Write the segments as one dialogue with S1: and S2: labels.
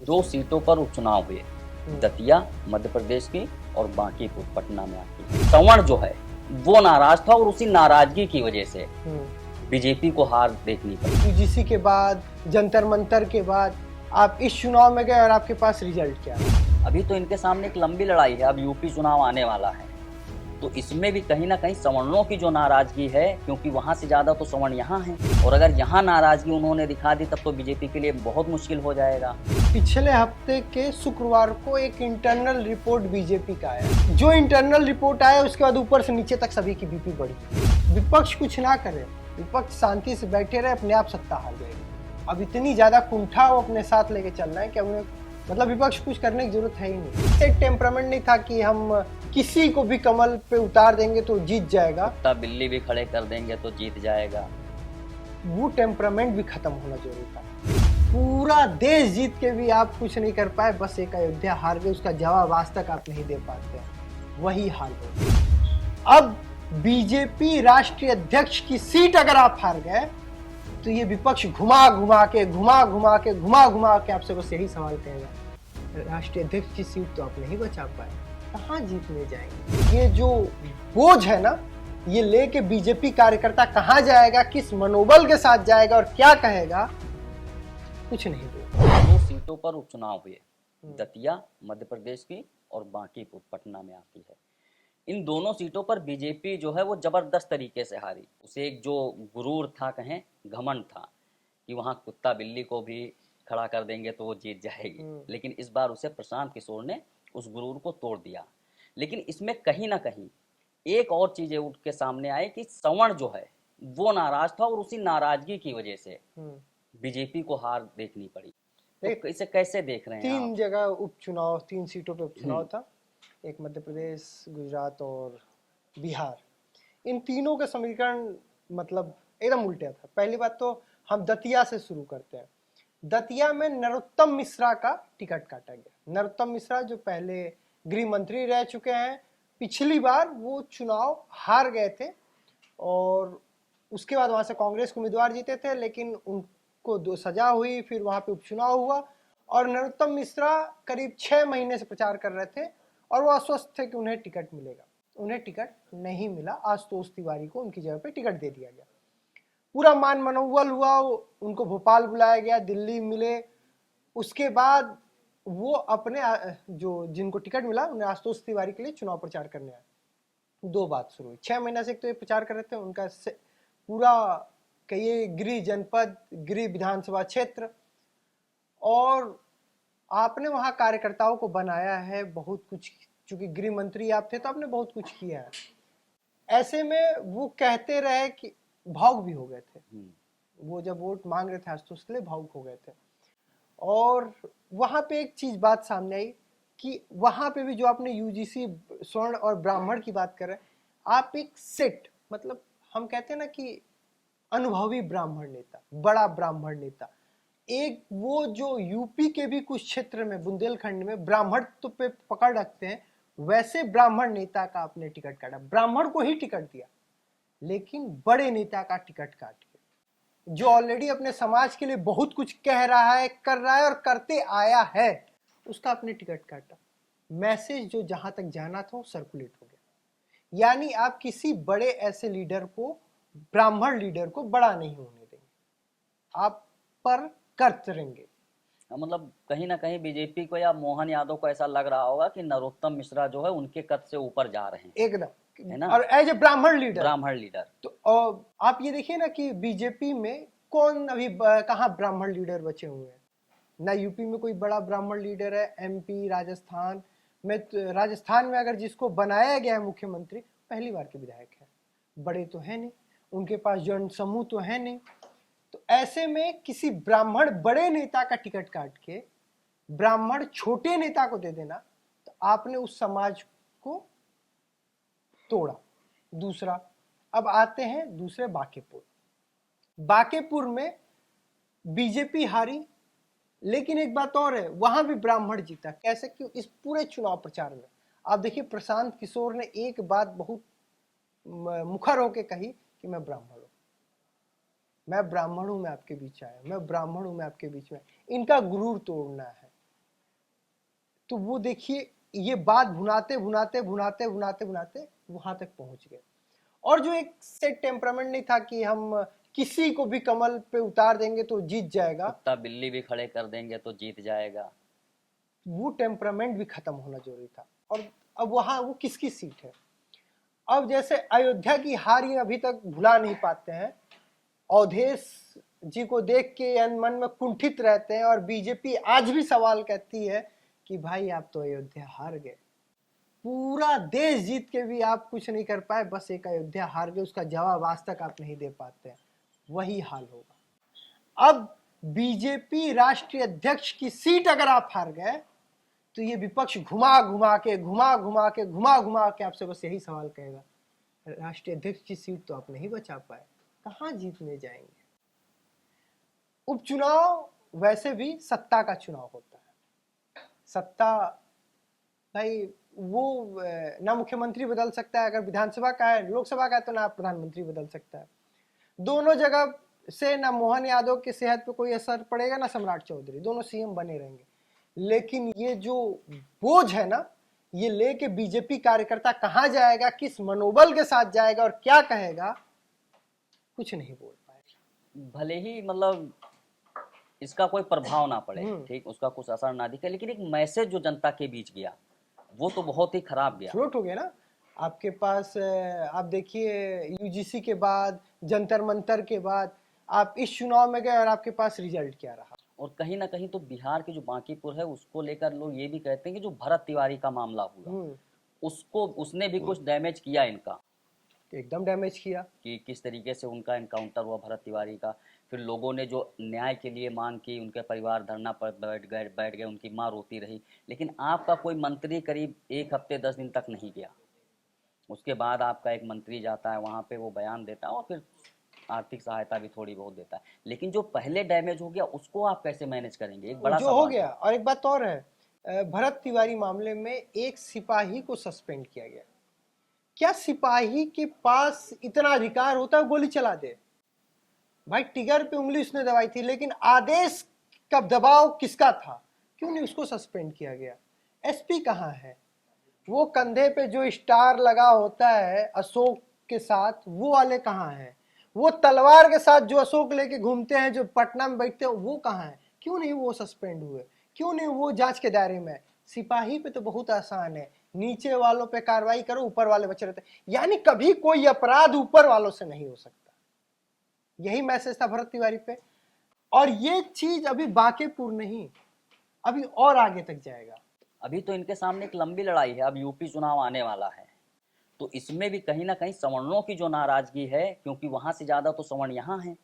S1: दो सीटों पर उपचुनाव हुए, दतिया मध्य प्रदेश की और बांकीपुर पटना में आती। सवर्ण जो है वो नाराज था और उसी नाराजगी की वजह से बीजेपी को हार देखनी पड़ी।
S2: यूजीसी के बाद, जंतर मंतर के बाद आप इस चुनाव में गए और आपके पास रिजल्ट क्या है?
S1: अभी तो इनके सामने एक लंबी लड़ाई है, अब यूपी चुनाव आने वाला है, तो इसमें भी कहीं ना कहीं सवर्णों की जो नाराजगी है, क्योंकि वहां से ज्यादा तो सवर्ण यहाँ हैं, और अगर यहाँ नाराजगी उन्होंने दिखा दी तब तो बीजेपी के लिए बहुत मुश्किल हो जाएगा।
S2: पिछले हफ्ते के शुक्रवार को एक इंटरनल रिपोर्ट बीजेपी का आया। जो इंटरनल रिपोर्ट आया उसके बाद ऊपर से नीचे तक सभी की बीपी बढ़ी। विपक्ष कुछ ना करे, विपक्ष शांति से बैठे रहे, अपने आप सत्ता हार जाएगी। अब इतनी ज्यादा कुंठा वो अपने साथ लेके चल रहे हैं कि उन्हें मतलब विपक्ष कुछ करने की जरूरत है ही नहीं। एक टेम्परामेंट नहीं था कि हम किसी को भी कमल पे उतार देंगे तो जीत जाएगा,
S1: कुत्ता बिल्ली भी खड़े कर देंगे तो जीत जाएगा।
S2: वो टेम्परामेंट भी खत्म होना जरूरी था। पूरा देश जीत के भी आप कुछ नहीं कर पाए, बस एक अयोध्या हार गए, उसका जवाब आज तक आप नहीं दे पाते, वही हाल हो। अब बीजेपी राष्ट्रीय अध्यक्ष की सीट अगर आप हार गए तो ये विपक्ष घुमा घुमा के आपसे बस यही सवाल कहेगा, राष्ट्रीय अध्यक्ष की सीट तो आप नहीं बचा पाए, कहाँ जीतने जाएंगे? ये जो बोझ है ना, ये लेके बीजेपी कार्यकर्ता कहाँ जाएगा, किस मनोबल के साथ जाएगा और क्या कहेगा, कुछ नहीं बोल।
S1: दो सीटों पर उपचुनाव हुए, दतिया मध्य प्रदेश की और बांकीपुर पटना में आती है। इन दोनों सीटों पर बीजेपी जो है वो जबरदस्त तरीके से हारी। उसे एक जो गुरूर था, कहें घमंड था कि वहां कुत्ता बिल्ली को भी खड़ा कर देंगे तो वो जीत जाएगी, लेकिन इस बार उसे प्रशांत किशोर ने उस गुरूर को तोड़ दिया। लेकिन इसमें कहीं ना कहीं एक और चीजें उठ के सामने आए कि सवर्ण जो है वो नाराज था और उसी नाराजगी की वजह से बीजेपी को हार देखनी पड़ी। तो इसे कैसे देख रहे हैं
S2: तीन
S1: आप?
S2: जगह उपचुनाव, 3 सीटों पे उपचुनाव था, एक मध्य प्रदेश, गुजरात और बिहार। इन तीनों का समीकरण मतलब एकदम उल्टा था। पहली बात तो हम दतिया से शुरू करते हैं। दतिया में नरोत्तम मिश्रा का टिकट काटा गया। नरोत्तम मिश्रा जो पहले गृह मंत्री रह चुके हैं, पिछली बार वो चुनाव हार गए थे और उसके बाद वहां से कांग्रेस के उम्मीदवार जीते थे, लेकिन उनको सजा हुई, फिर वहां पे उपचुनाव हुआ और नरोत्तम मिश्रा करीब 6 महीने से प्रचार कर रहे थे और वो आश्वस्त थे कि उन्हें टिकट मिलेगा। उन्हें टिकट नहीं मिला। आशुतोष तिवारी को उनकी जगह पे टिकट दे दिया गया। पूरा मान मनोबल हुआ, उनको भोपाल बुलाया गया, दिल्ली मिले। उसके बाद वो अपने जो जिनको टिकट मिला उन्हें आशुतोष तिवारी के लिए चुनाव प्रचार करने आए। 2 बात शुरू हुई। 6 महीना से एक तो ये प्रचार कर रहे थे, उनका पूरा कहिए गृह जनपद, गृह विधानसभा क्षेत्र, और आपने वहां कार्यकर्ताओं को बनाया है बहुत कुछ, चूंकि गृह मंत्री आप थे तो आपने बहुत कुछ किया है। ऐसे में वो कहते रहे कि भावुक भी हो गए थे। वो जब वोट मांग रहे थे आज तो उसके लिए भावुक हो गए थे। और वहां पे एक चीज बात सामने आई कि वहां पे भी जो आपने यूजीसी स्वर्ण और ब्राह्मण की बात कर रहे हैं, आप एक सेट, मतलब हम कहते हैं ना कि अनुभवी ब्राह्मण नेता, बड़ा ब्राह्मण नेता, एक वो जो यूपी के भी कुछ क्षेत्र में, बुंदेलखंड में ब्राह्मण तो पे पकड़ रखते हैं, वैसे ब्राह्मण नेता का आपने टिकट काटा। ब्राह्मण को ही टिकट दिया, लेकिन बड़े नेता का टिकट काट के, जो ऑलरेडी अपने समाज के लिए बहुत कुछ कह रहा है, कर रहा है और करते आया है, उसका आपने टिकट काटा। मैसेज जो जहां तक जाना था वो सर्कुलेट हो गया। यानी आप किसी बड़े ऐसे लीडर को, ब्राह्मण लीडर को बड़ा नहीं होने देंगे, आप पर करेंगे।
S1: मतलब कहीं ना कहीं बीजेपी को या मोहन यादव को ऐसा लग रहा होगा कि नरोत्तम मिश्रा जो है उनके कद से ऊपर जा रहे हैं,
S2: एकदम,
S1: है ना?
S2: और एज ए ब्राह्मण लीडर तो आप ये देखिए ना कि बीजेपी में कौन अभी कहाँ ब्राह्मण लीडर बचे हुए हैं? ना यूपी में कोई बड़ा ब्राह्मण लीडर है। एमपी, राजस्थान में, राजस्थान में अगर जिसको बनाया गया है मुख्यमंत्री, पहली बार के विधायक है, बड़े तो है नहीं, उनके पास जन समूह तो है नहीं। तो ऐसे में किसी ब्राह्मण बड़े नेता का टिकट काट के ब्राह्मण छोटे नेता को दे देना, तो आपने उस समाज को तोड़ा। दूसरा, अब आते हैं दूसरे बांकीपुर। बांकीपुर में बीजेपी हारी, लेकिन एक बात और है, वहां भी ब्राह्मण जीता। कैसे? क्यों? इस पूरे चुनाव प्रचार में आप देखिए, प्रशांत किशोर ने एक बात बहुत मुखर होके कही कि मैं ब्राह्मण हूं, मैं ब्राह्मण हूं, मैं आपके बीच आया, मैं ब्राह्मण हूं, मैं आपके बीच में। इनका गुरूर तोड़ना है। तो वो देखिए ये बात भुनाते भुनाते भुनाते भुनाते भुनाते वहां तक पहुंच गए। और जो एक सेट टेम्परामेंट नहीं था कि हम किसी को भी कमल पे उतार देंगे तो जीत जाएगा,
S1: कुत्ता बिल्ली भी खड़े कर देंगे तो जीत जाएगा,
S2: वो टेम्परामेंट भी खत्म होना जरूरी था। और अब वहां वो किसकी सीट है? अब जैसे अयोध्या की हार ये अभी तक भुला नहीं पाते हैं, अवधेश जी को देख के मन में कुंठित रहते हैं, और बीजेपी आज भी सवाल कहती है कि भाई आप तो अयोध्या हार गए, पूरा देश जीत के भी आप कुछ नहीं कर पाए, बस एक अयोध्या हार गए, उसका जवाब आज तक आप नहीं दे पाते हैं। वही हाल होगा। अब बीजेपी राष्ट्रीय अध्यक्ष की सीट अगर आप हार गए तो ये विपक्ष घुमा घुमा के आपसे बस यही सवाल कहेगा, राष्ट्रीय अध्यक्ष की सीट तो आप नहीं बचा पाए, कहां जीतने जाएंगे? उपचुनाव वैसे भी सत्ता का चुनाव होता है। सत्ता भाई वो ना मुख्यमंत्री बदल सकता है, अगर विधानसभा का है, लोकसभा का है तो ना प्रधानमंत्री बदल सकता है। दोनों जगह से ना मोहन यादव की सेहत पे कोई असर पड़ेगा ना सम्राट चौधरी, दोनों सीएम बने रहेंगे। लेकिन ये जो बोझ है ना, ये लेके बीजेपी कार्यकर्ता कहां जाएगा, किस मनोबल के साथ जाएगा और क्या कहेगा, कुछ नहीं बोल पाएगा।
S1: भले ही मतलब इसका कोई प्रभाव ना पड़े, ठीक, उसका कुछ असर ना दिखे, लेकिन एक मैसेज जो जनता के बीच गया वो तो बहुत ही खराब गया।
S2: फ्लोट हो गया ना आपके पास। आप देखिए यूजीसी के बाद, जंतर मंतर के बाद आप इस चुनाव में गए और आपके पास रिजल्ट क्या रहा?
S1: और कहीं ना कहीं तो बिहार की जो बांकीपुर है उसको लेकर लोग ये भी कहते हैं कि जो भरत तिवारी का मामला हुआ उसको उसने भी कुछ डैमेज किया इनका,
S2: एकदम डैमेज किया।
S1: कि किस तरीके से उनका इनकाउंटर हुआ भरत तिवारी का। फिर लोगों ने जो न्याय के लिए मांग की, उनके परिवार धरना पर बैठ गए, उनकी माँ रोती रही, लेकिन आपका कोई मंत्री करीब 1 हफ्ते 10 दिन तक नहीं गया। उसके बाद आपका एक मंत्री जाता है वहाँ पे, वो बयान देता है और फिर आर्थिक सहायता भी थोड़ी बहुत देता है, लेकिन जो पहले डैमेज हो गया उसको आप कैसे मैनेज करेंगे, एक बड़ा
S2: जो हो
S1: सवाल
S2: गया।
S1: है।
S2: और एक बात और है, भरत तिवारी मामले में एक सिपाही को सस्पेंड किया गया। क्या सिपाही के पास इतना अधिकार होता है गोली चला दे? भाई टिगर पे उंगली उसने दबाई थी, लेकिन आदेश का दबाव किसका था? क्यों नहीं उसको सस्पेंड किया गया? एसपी कहाँ है? वो कंधे पे जो स्टार लगा होता है अशोक के साथ, वो वाले कहाँ हैं? वो तलवार के साथ जो अशोक लेके घूमते हैं, जो पटना में बैठते हैं, वो कहाँ हैं? क्यों नहीं वो सस्पेंड हुए? क्यों नहीं वो जांच के दायरे में? सिपाही पे तो बहुत आसान है, नीचे वालों पे कार्रवाई करो, ऊपर वाले बचे रहते। यानी कभी कोई अपराध ऊपर वालों से नहीं हो सकता। यही मैसेज था भरत तिवारी पे। और ये चीज अभी बांकीपुर नहीं, अभी और आगे तक जाएगा।
S1: अभी तो इनके सामने एक लंबी लड़ाई है, अब यूपी चुनाव आने वाला है, तो इसमें भी कहीं ना कहीं सवर्णों की जो नाराजगी है, क्योंकि वहां से ज्यादा तो सवर्ण यहाँ हैं,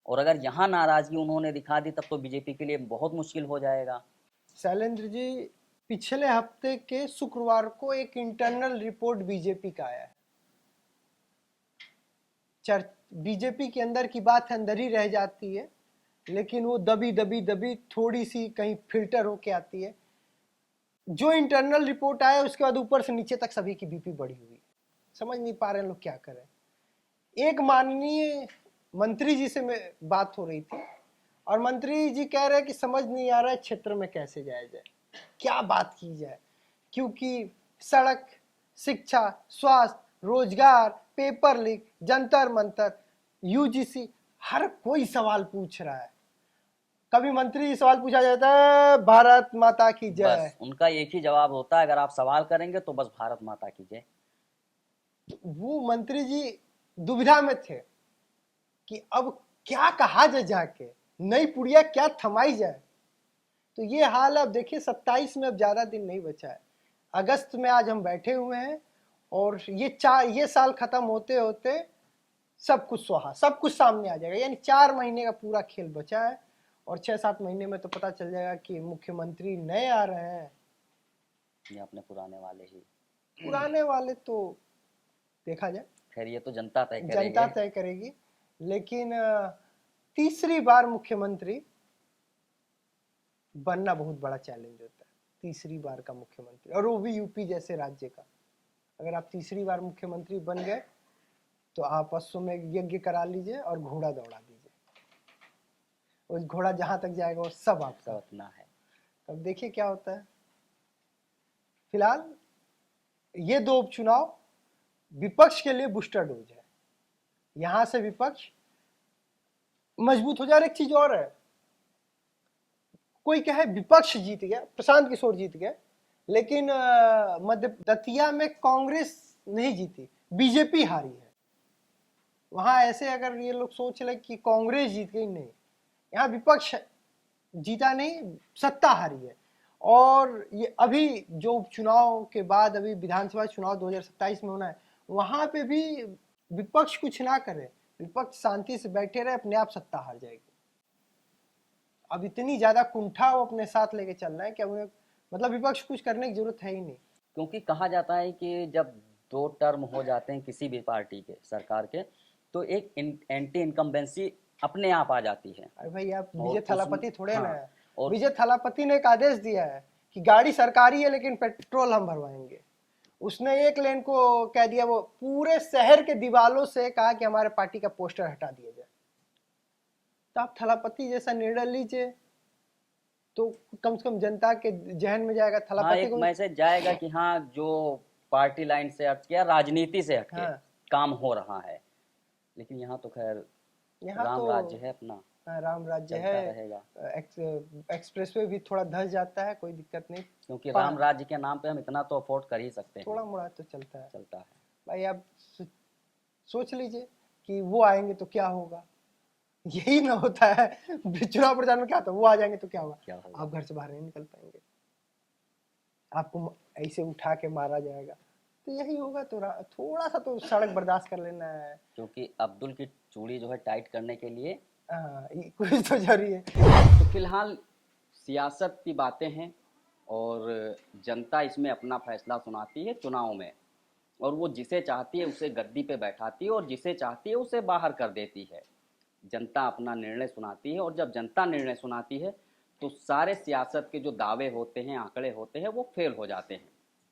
S1: और अगर यहाँ नाराजगी उन्होंने दिखा दी तब तो बीजेपी के लिए बहुत मुश्किल हो जाएगा।
S2: शैलेंद्र जी, पिछले हफ्ते के शुक्रवार को एक इंटरनल रिपोर्ट बीजेपी का आया है। बीजेपी के अंदर की बात अंदर ही रह जाती है, लेकिन वो दबी दबी दबी थोड़ी सी कहीं फिल्टर होके आती है। जो इंटरनल रिपोर्ट आया उसके बाद ऊपर से नीचे तक सभी की बीपी बढ़ी हुई, समझ नहीं पा रहे लोग क्या करें। एक माननीय मंत्री जी से बात हो रही थी, और मंत्री जी कह रहे हैं कि समझ नहीं आ रहा है क्षेत्र में कैसे जाया जाए, क्या बात की जाए, क्योंकि सड़क, शिक्षा, स्वास्थ्य, रोजगार, paper leak, Jantar Mantar, UGC, हर कोई सवाल पूछ रहा है। कभी मंत्री सवाल पूछा जाता है भारत माता की जय,
S1: बस उनका एक ही जवाब होता है, अगर आप सवाल करेंगे तो बस भारत माता की जय।
S2: वो मंत्री जी दुविधा में थे कि अब क्या कहा जाए, जाके नई पुड़िया क्या थमाई जाए। तो ये हाल अब देखिए 27 में अब ज्यादा दिन नहीं बचा है, अगस्त में आज हम बैठे हुए हैं, और ये साल खत्म होते होते सब कुछ स्वाहा, सब कुछ सामने आ जाएगा। यानी 4 महीने का पूरा खेल बचा है, और 6-7 महीने में तो पता चल जाएगा कि मुख्यमंत्री नए आ रहे हैं
S1: या अपने पुराने वाले ही।
S2: पुराने वाले तो देखा जाए,
S1: खैर ये तो जनता तय
S2: जनता
S1: करेगी।
S2: तय करेगी। लेकिन तीसरी बार मुख्यमंत्री बनना बहुत बड़ा चैलेंज होता है, तीसरी बार का मुख्यमंत्री, और वो भी यूपी जैसे राज्य का। अगर आप तीसरी बार मुख्यमंत्री बन गए तो आप अश्वमेध यज्ञ करा लीजिए और घोड़ा दौड़ा दीजिए, उस घोड़ा जहां तक जाएगा वो सब आपका।
S1: सब अपना है।
S2: अब देखिए क्या होता है। फिलहाल ये दो उपचुनाव विपक्ष के लिए बूस्टर डोज है। यहां से विपक्ष मजबूत हो जा रहा है। एक चीज और है, कोई कहे विपक्ष जीत गया, प्रशांत किशोर जीत गए, लेकिन मध्य दतिया में कांग्रेस नहीं जीती, बीजेपी हारी है। वहां ऐसे अगर ये लोग सोच ले कि कांग्रेस जीत गई, नहीं, यहाँ विपक्ष जीता नहीं, सत्ता हारी है। और ये अभी जो उपचुनाव के बाद अभी विधानसभा चुनाव 2027 में होना है, वहां पे भी विपक्ष कुछ ना करे, विपक्ष शांति से बैठे रहे, अपने आप सत्ता हार जाएगी। अब इतनी ज्यादा कुंठा वो अपने साथ लेके चल रहे हैं कि उन्हें मतलब विपक्ष कुछ करने की जरूरत है ही नहीं।
S1: क्योंकि कहा जाता है कि जब 2 टर्म हो जाते हैं किसी भी पार्टी के, सरकार के, तो एक एंटी इनकम्बेंसी अपने आप आ जाती है।
S2: अरे भाई आप
S1: और
S2: विजय थलापति थोड़े ना
S1: हाँ,
S2: है।
S1: और
S2: विजय थलापति ने एक आदेश दिया है कि गाड़ी सरकारी है लेकिन पेट्रोल हम भरवाएंगे। उसने एक लेन को कह दिया, वो पूरे शहर के दीवालों से कहा कि हमारे पार्टी का पोस्टर हटा दिया जाए। तो आप थलापति जैसा निर्णय लीजिए तो कम से कम जनता के जहन में जाएगा।
S1: हाँ,
S2: थलापति
S1: एक
S2: को
S1: मैसेज जाएगा कि हाँ, जो पार्टी लाइन से हट के, राजनीति से हट के
S2: हाँ,
S1: काम हो रहा है। लेकिन यहाँ तो खैर
S2: यहाँ
S1: राम
S2: तो
S1: राज्य है अपना,
S2: हाँ, राम राज्य
S1: चलता
S2: है।
S1: रहेगा।
S2: एक्सप्रेसवे भी थोड़ा धस जाता है, कोई दिक्कत नहीं।
S1: क्योंकि राम राज्य के नाम पे हम इतना तो अफोर्ड कर ही सकते हैं,
S2: थोड़ा मोड़ा तो चलता है।
S1: चलता है।
S2: भाई आप सोच लीजिए कि वो आएंगे तो क्या होगा। यही ना होता है चुनाव प्रचार में, क्या होता है, वो आ जाएंगे तो क्या होगा, आप घर से बाहर नहीं निकल पाएंगे, आपको ऐसे उठा के मारा जाएगा। तो यही होगा। तो थोड़ा सा तो सड़क बर्दाश्त कर लेना है।
S1: क्योंकि अब्दुल की चूड़ी जो है टाइट करने के लिए
S2: कुछ तो जरूरी है।
S1: तो फिलहाल सियासत की बातें हैं और जनता इसमें अपना फैसला सुनाती है चुनाव में, और वो जिसे चाहती है उसे गद्दी पे बैठाती है और जिसे चाहती है उसे बाहर कर देती है। जनता अपना निर्णय सुनाती है, और जब जनता निर्णय सुनाती है तो सारे सियासत के जो दावे होते हैं, आंकड़े होते हैं, वो फेल हो जाते हैं।